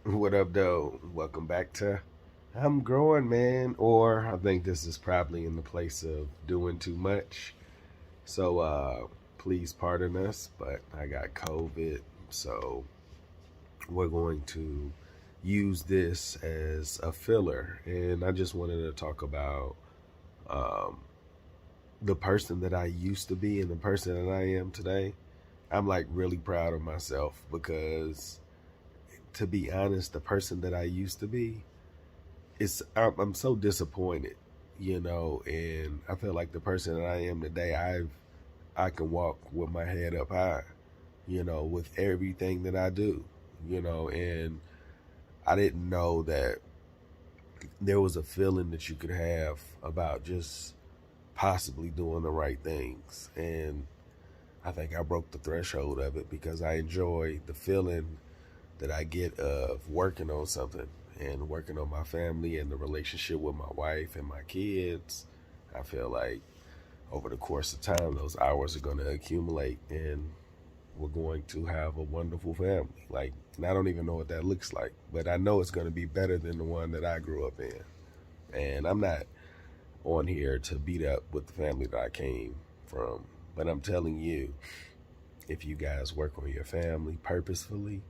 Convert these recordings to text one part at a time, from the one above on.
What up, though? Welcome back to I'm Growing, man. Or I think this is probably in the place of doing too much. So, please pardon us, but I got COVID. So, we're going to use this as a filler. And I just wanted to talk about um, the person that I used to be and the person that I am today. I'm like really proud of myself because, to be honest, the person that I used to be, I'm so disappointed, and I feel like the person that I am today, I can walk with my head up high, with everything that I do, and I didn't know that there was a feeling that you could have about just possibly doing the right things. And I think I broke the threshold of it because I enjoy the feeling that I get of working on something and working on my family and the relationship with my wife and my kids. I feel like over the course of time, those hours are going to accumulate and we're going to have a wonderful family. Like, and I don't even know what that looks like, but I know it's going to be better than the one that I grew up in. And I'm not on here to beat up with the family that I came from, but I'm telling you, if you guys work on your family purposefully,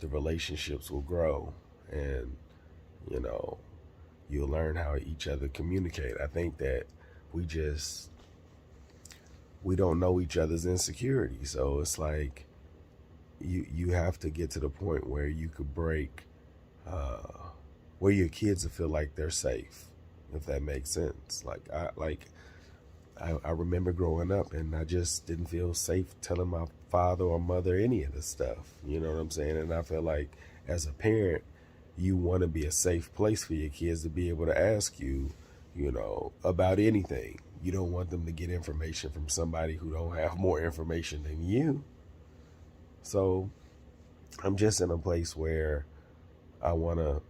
the relationships will grow and you know you'll learn how each other communicate. I think that we just we don't know each other's insecurities, so it's like you have to get to the point where you could break uh where your kids will feel like they're safe, if that makes sense. I remember growing up and I just didn't feel safe telling my father or mother any of this stuff. You know what I'm saying? And I feel like as a parent, you want to be a safe place for your kids to be able to ask you, about anything. You don't want them to get information from somebody who don't have more information than you. So I'm just in a place where I want to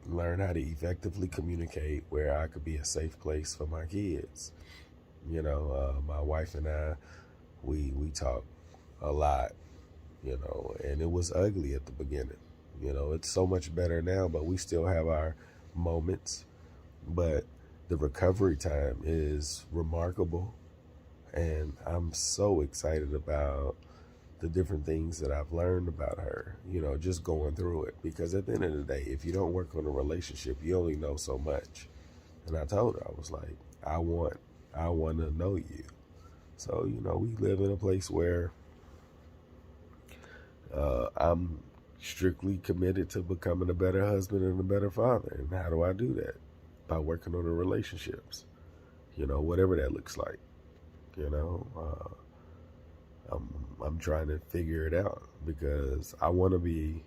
learn how to effectively communicate where I could be a safe place for my kids. My wife and I, we talk a lot, and it was ugly at the beginning. It's so much better now, but we still have our moments. But the recovery time is remarkable, and I'm so excited about the different things that I've learned about her, just going through it. Because at the end of the day, if you don't work on a relationship, you only know so much. And I told her, I was like, I want to know you. So, we live in a place where I'm strictly committed to becoming a better husband and a better father. And how do I do that? By working on the relationships, whatever that looks like. You know, I'm trying to figure it out because I want to be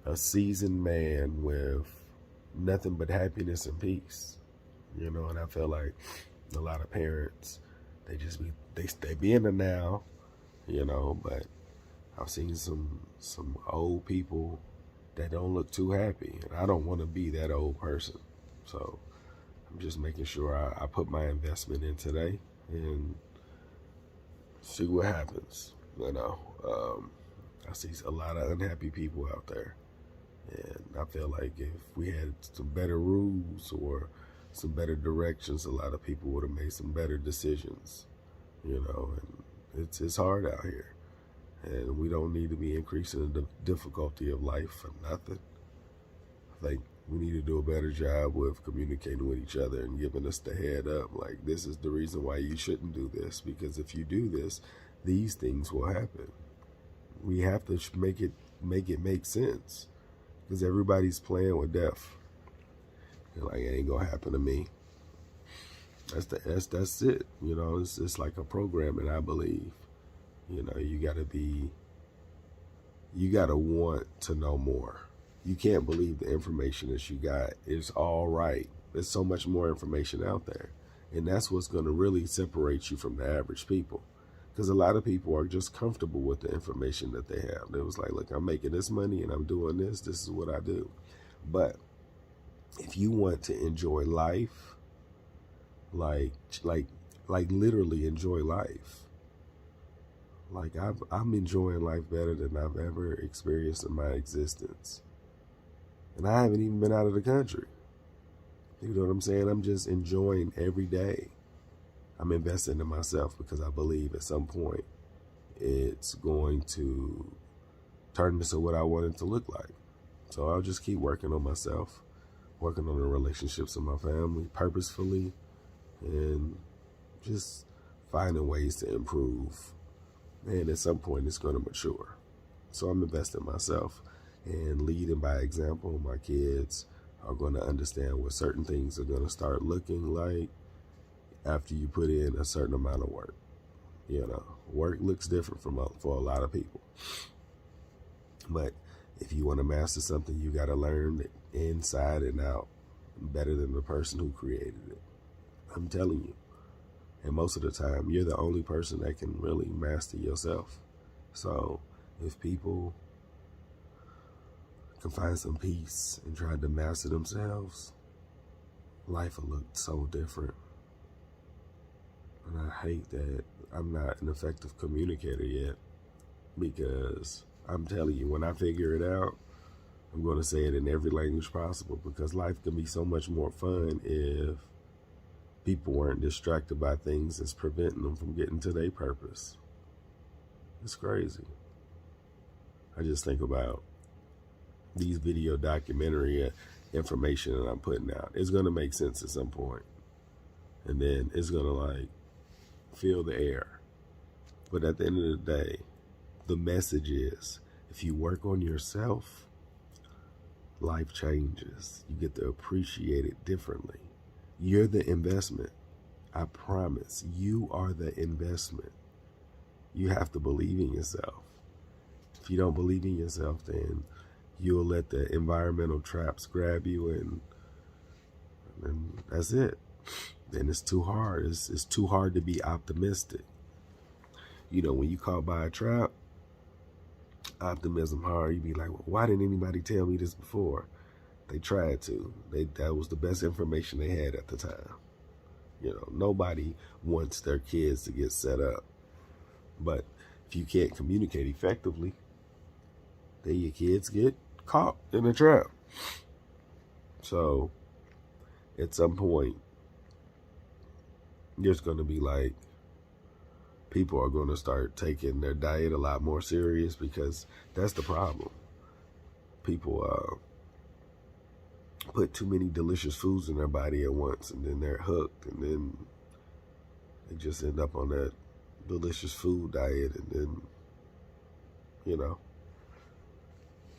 a seasoned man with nothing but happiness and peace. And I feel like a lot of parents, they be in the now, but I've seen some old people that don't look too happy, and I don't want to be that old person. So I'm just making sure I put my investment in today and see what happens. I see a lot of unhappy people out there, and I feel like if we had some better rules or some better directions, a lot of people would have made some better decisions. And it's hard out here, and we don't need to be increasing the difficulty of life for nothing. I think we need to do a better job with communicating with each other and giving us the head up. Like, this is the reason why you shouldn't do this, because if you do this, these things will happen. We have to make sense, because everybody's playing with death. They're like, it ain't gonna happen to me. That's it. It's like a programming, I believe. You gotta want to know more. You can't believe the information that you got is all right. There's so much more information out there. And that's what's going to really separate you from the average people. Because a lot of people are just comfortable with the information that they have. They was like, look, I'm making this money and I'm doing this. This is what I do. But if you want to enjoy life, like like literally enjoy life, Like I'm enjoying life better than I've ever experienced in my existence. And I haven't even been out of the country. You know what I'm saying? I'm just enjoying every day. I'm investing in myself because I believe at some point it's going to turn into what I want it to look like. So I'll just keep working on myself, working on the relationships with my family purposefully, and just finding ways to improve. And at some point it's going to mature. So I'm investing in myself and leading by example. My kids are going to understand what certain things are going to start looking like after you put in a certain amount of work. You know, work looks different for a lot of people. But if you want to master something, you got to learn it inside and out better than the person who created it. I'm telling you. And most of the time, you're the only person that can really master yourself. So if people can find some peace and try to master themselves, life will look so different. And I hate that I'm not an effective communicator yet, because I'm telling you, when I figure it out, I'm going to say it in every language possible, because life can be so much more fun if people weren't distracted by things that's preventing them from getting to their purpose. It's crazy. I just think about these video documentary information that I'm putting out. It's going to make sense at some point. And then it's going to like fill the air. But at the end of the day, the message is, if you work on yourself, life changes. You get to appreciate it differently. You're the investment. I promise. You are the investment. You have to believe in yourself. If you don't believe in yourself, then you'll let the environmental traps grab you, and that's it. Then it's too hard. It's too hard to be optimistic. You know, when you caught by a trap, optimism hard. You be like, well, why didn't anybody tell me this before? They tried to. That was the best information they had at the time. You know, nobody wants their kids to get set up. But if you can't communicate effectively, then your kids get caught in a trap. So at some point, there's going to be like, people are going to start taking their diet a lot more serious, because that's the problem. People put too many delicious foods in their body at once, and then they're hooked, and then they just end up on that delicious food diet, and then, you know,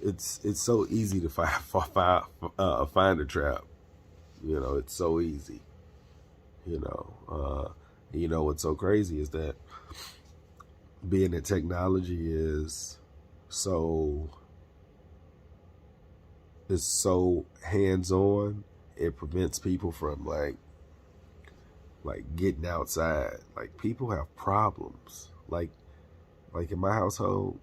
it's so easy to find a trap. You know, it's so easy. You know, what's so crazy is that being that technology is so hands-on, it prevents people from like getting outside. Like, people have problems. Like in my household,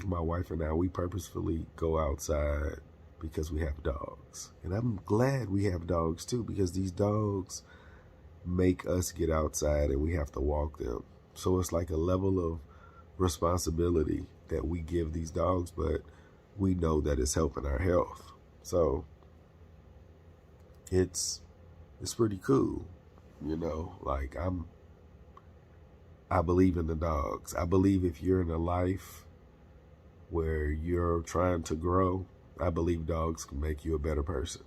my wife and I, we purposefully go outside because we have dogs. And I'm glad we have dogs too, because these dogs make us get outside and we have to walk them. So it's like a level of responsibility that we give these dogs, but we know that it's helping our health. So it's pretty cool. You know, like I believe in the dogs. I believe if you're in a life where you're trying to grow, I believe dogs can make you a better person.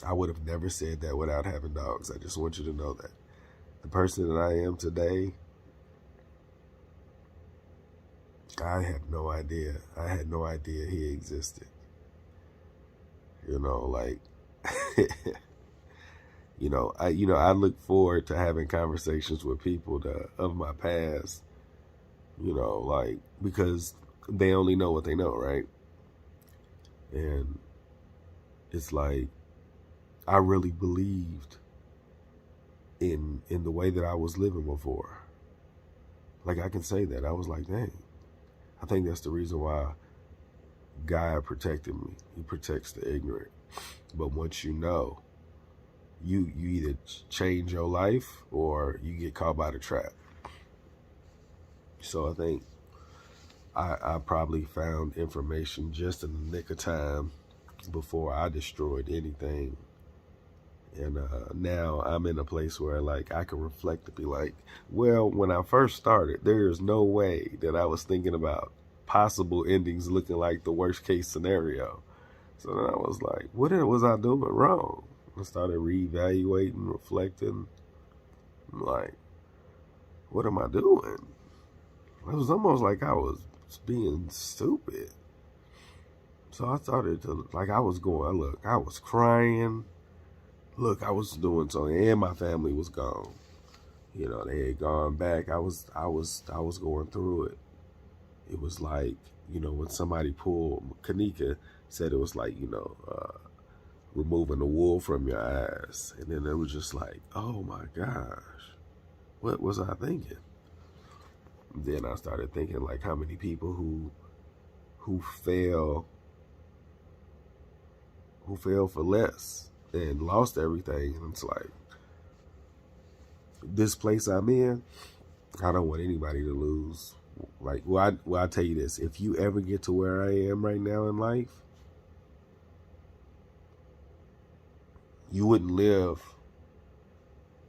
I would have never said that without having dogs. I just want you to know that. The person that I am today, I had no idea. I had no idea he existed. You know, like, I look forward to having conversations with people of my past, like, because they only know what they know, right? And it's like, I really believed in the way that I was living before. Like, I can say that. I was like, dang, I think that's the reason why God protected me. He protects the ignorant. But once you know, you either change your life or you get caught by the trap. So I think I probably found information just in the nick of time before I destroyed anything. And now I'm in a place where like I can reflect and be like, well, when I first started, there is no way that I was thinking about possible endings looking like the worst case scenario. So then I was like, what was I doing wrong? I started reevaluating, reflecting. I'm like, what am I doing? It was almost like I was being stupid. So I started to, like, I was going, look, I was crying. Look, I was doing something, and my family was gone. You know, they had gone back. I was going through it. It was like, you know, when somebody pulled, Kanika said it was like, you know, removing the wool from your eyes. And then it was just like, oh my gosh, what was I thinking? Then I started thinking like how many people who fail for less and lost everything. And it's like, this place I'm in, I don't want anybody to lose. Like, well, I tell you this, if you ever get to where I am right now in life, you wouldn't live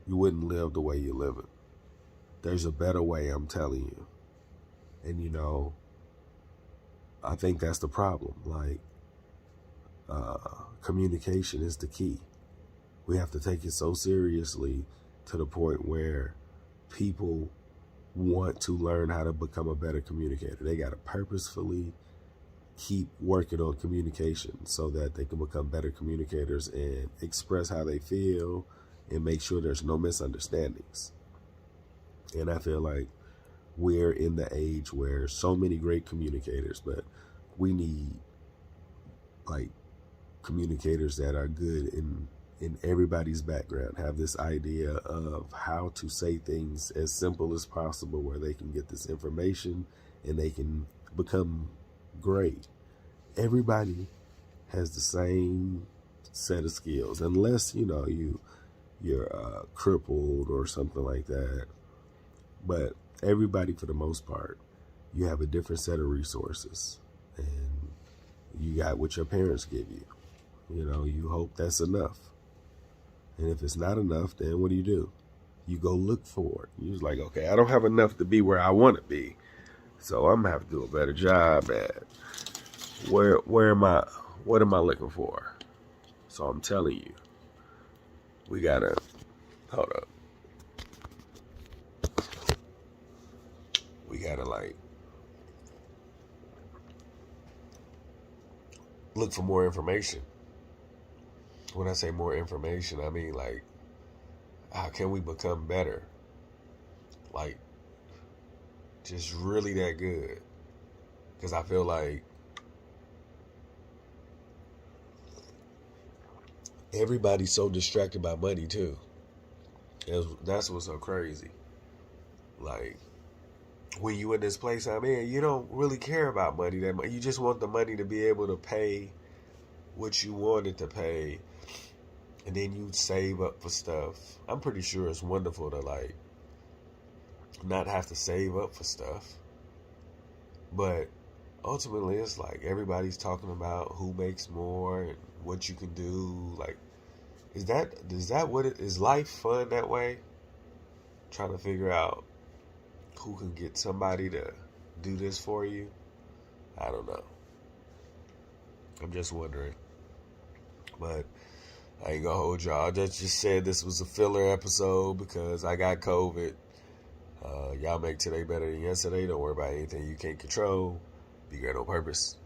the way you're living. There's a better way, I'm telling you. And you know, I think that's the problem. Like, communication is the key. We have to take it so seriously to the point where people want to learn how to become a better communicator. They got to purposefully keep working on communication so that they can become better communicators and express how they feel and make sure there's no misunderstandings. And I feel like we're in the age where so many great communicators, but we need like communicators that are good in everybody's background, have this idea of how to say things as simple as possible where they can get this information and they can become great. Everybody has the same set of skills, unless, you know, you're crippled or something like that. But everybody, for the most part, you have a different set of resources, and you got what your parents give you. You know, you hope that's enough. And if it's not enough, then what do? You go look for it. You're like, okay, I don't have enough to be where I want to be, so I'm gonna have to do a better job at where am I? What am I looking for? So I'm telling you, we gotta hold up. We gotta like look for more information. When I say more information, I mean like, how can we become better? Like, just really that good. Because I feel like everybody's so distracted by money too. That's what's so crazy. Like, when you in this place I'm in, you don't really care about money that much. You just want the money to be able to pay what you wanted to pay, and then you save up for stuff. I'm pretty sure it's wonderful to like not have to save up for stuff, but ultimately it's like everybody's talking about who makes more and what you can do. Like, is that what it is? Life fun that way? Trying to figure out who can get somebody to do this for you? I don't know. I'm just wondering. But I ain't gonna hold y'all. I just said this was a filler episode because I got COVID. Y'all make today better than yesterday. Don't worry about anything you can't control. Be great on purpose.